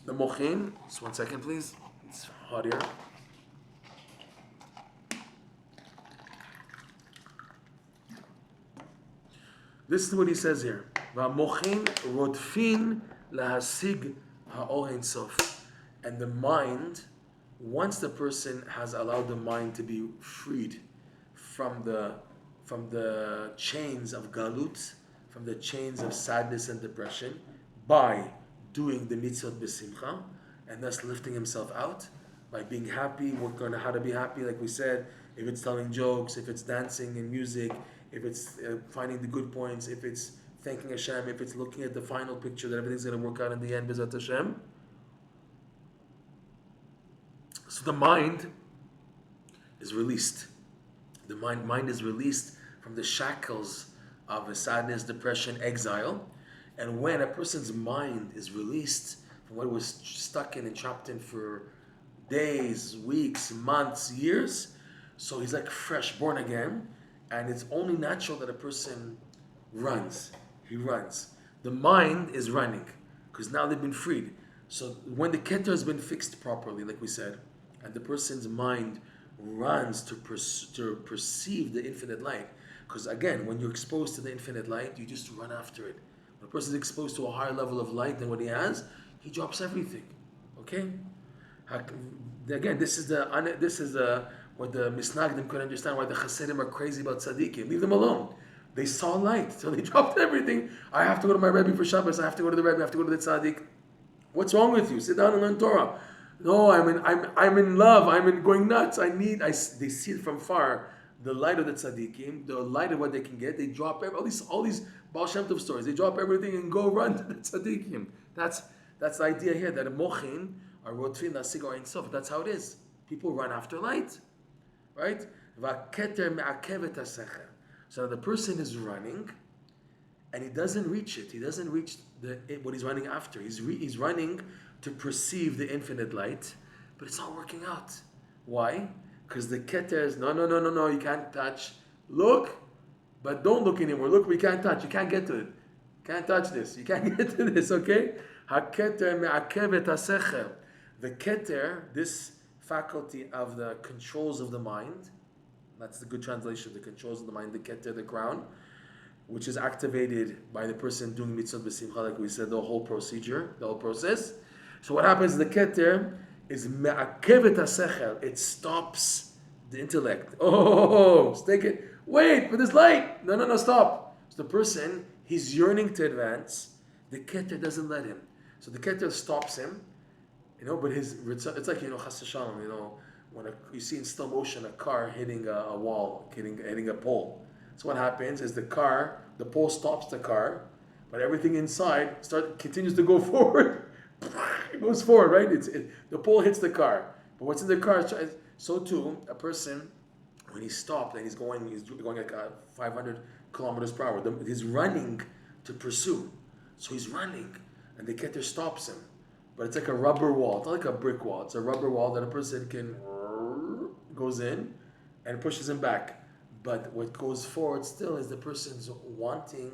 The Mochin, just 1 second please. It's hot here. This is what he says here. V'amochin rodfin lahasig ha'or ein sof. And the mind, once the person has allowed the mind to be freed from the chains of galut, from the chains of sadness and depression, by doing the mitzvot b'simcha, and thus lifting himself out, by being happy, working on how to be happy, like we said, if it's telling jokes, if it's dancing and music, if it's finding the good points, if it's thanking Hashem, if it's looking at the final picture that everything's going to work out in the end, B'ezrat Hashem. So the mind is released. The mind is released from the shackles of sadness, depression, exile. And when a person's mind is released from what it was stuck in and trapped in for days, weeks, months, years, so he's like fresh, born again. And it's only natural that a person runs. He runs. The mind is running because now they've been freed. So when the Keter has been fixed properly, like we said, and the person's mind runs to perceive the infinite light. Because again, when you're exposed to the infinite light, you just run after it. When a person is exposed to a higher level of light than what he has, he drops everything. Okay? Again, this is what the Misnagdim couldn't understand, why the Chassidim are crazy about tzaddikim. Leave them alone. They saw light, so they dropped everything. I have to go to my Rebbe for Shabbos. I have to go to the Rebbe. I have to go to the tzaddik. What's wrong with you? Sit down and learn Torah. No, I'm in love. I'm going nuts. They see it from far. The light of the tzaddikim, the light of what they can get. They drop all these Baal Shem Tov stories. They drop everything and go run to the tzaddikim. That's the idea here, that a mochin are rotfin lasig or ein sof. That's how it is. People run after light. Right? So the person is running, and he doesn't reach it. He doesn't reach what he's running after. He's running to perceive the infinite light, but it's not working out. Why? Because the Keter is, no, you can't touch. Look, but don't look anymore. Look, we can't touch. You can't get to it. Can't touch this. You can't get to this, okay? The Keter, this faculty of the controls of the mind, that's the good translation, the controls of the mind, the Keter, the crown, which is activated by the person doing mitzvot b'simcha, like we said, the whole procedure, the whole process. So what happens, the Keter is me'akevet hasechel, it stops the intellect. Take it, wait for this light. No, stop. So the person, he's yearning to advance, the Keter doesn't let him. So the Keter stops him, but it's like, chas v'shalom, when you see in slow motion a car hitting a wall, hitting a pole. So what happens is the pole stops the car, but everything inside continues to go forward. It goes forward, right? The pole hits the car. But what's in the car, so too, a person when he stopped and he's going like 500 kilometers per hour. He's running to pursue. So he's running, and the Keter stops him. But it's like a rubber wall. It's not like a brick wall. It's a rubber wall that a person goes in and pushes him back. But what goes forward still is the person's wanting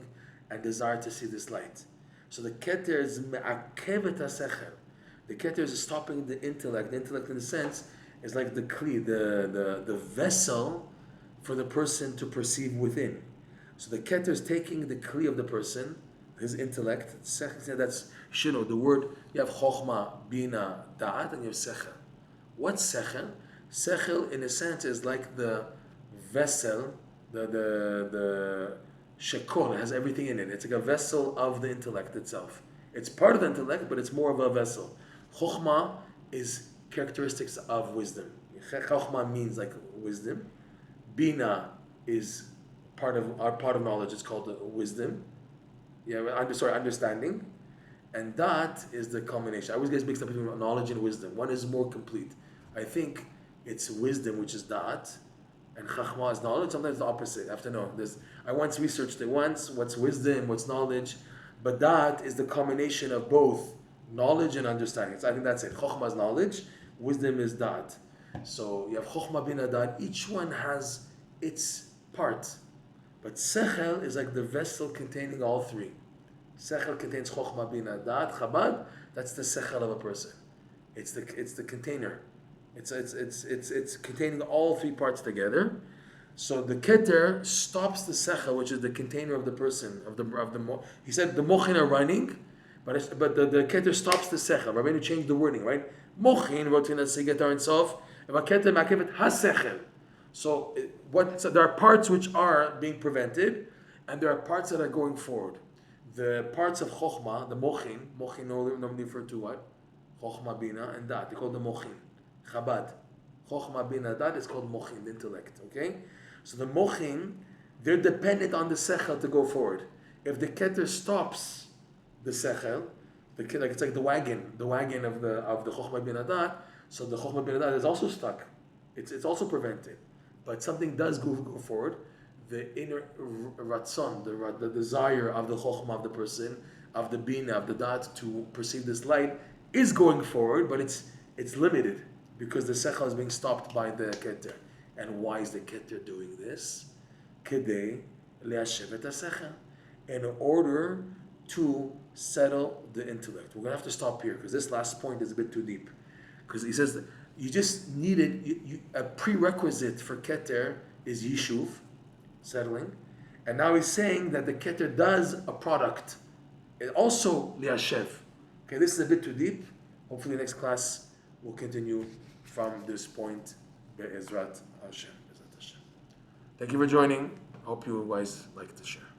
and desire to see this light. So the Keter is me'akevet ha'sechel. The Keter is stopping the intellect. The intellect, in a sense, is like the kli, the vessel for the person to perceive within. So the Keter is taking the kli of the person, his intellect. That's shino. The word, you have chokhmah, bina, da'at, and you have sechel. What's sechel? Sechel, in a sense, is like the vessel, the shekol, has everything in it. It's like a vessel of the intellect itself. It's part of the intellect, but it's more of a vessel. Chokhmah is characteristics of wisdom. Chokhmah means like wisdom. Bina is part of knowledge. It's called wisdom. Understanding. And that is the culmination. I always get mixed up between knowledge and wisdom. One is more complete. I think it's wisdom, which is da'at, and chachma is knowledge. Sometimes the opposite. I have to know this. I once researched it once. What's wisdom? What's knowledge? But da'at is the combination of both knowledge and understanding. So I think that's it. Chokhmah is knowledge. Wisdom is da'at. So you have chokhmah bin da'at. Each one has its part. But sechel is like the vessel containing all three. Sechel contains chokhmah bin da'at. Chabad, that's the sechel of a person. It's the container. It's containing all three parts together. So the Keter stops the sechel, which is the container of the person, he said the mochin are running, but the Keter stops the sechel. Rabbeinu changed the wording, right? Mochin wrote in the Keter himself, Keter makevet ha-sechel. So there are parts which are being prevented, and there are parts that are going forward. The parts of chokhmah, the mochin normally refer to what? Chokhmah, bina, and dat. They call the mochin. Chabad. Chokhmah, bina, dat is called mochin, the intellect. Okay? So the mochin, they're dependent on the sechel to go forward. If the Keter stops the sechel, it's like the wagon of the chokhmah, bina, dat, so the chokhmah, bina, dat is also stuck. It's also prevented. But something does go forward. The inner ratzon, the desire of the chokhmah of the person, of the bina, of the dat to perceive this light is going forward, but it's limited because the sechel is being stopped by the Keter. And why is the Keter doing this? Kedei le'ashev et hasechel, in order to settle the intellect. We're going to have to stop here because this last point is a bit too deep. Because he says that you just needed, a prerequisite for Keter is yishuv, settling. And now he's saying that the Keter does a product. It also liashev. Okay, this is a bit too deep. Hopefully next class we'll continue from this point. Be'ezrat Hashem. Thank you for joining. Hope you guys like the share.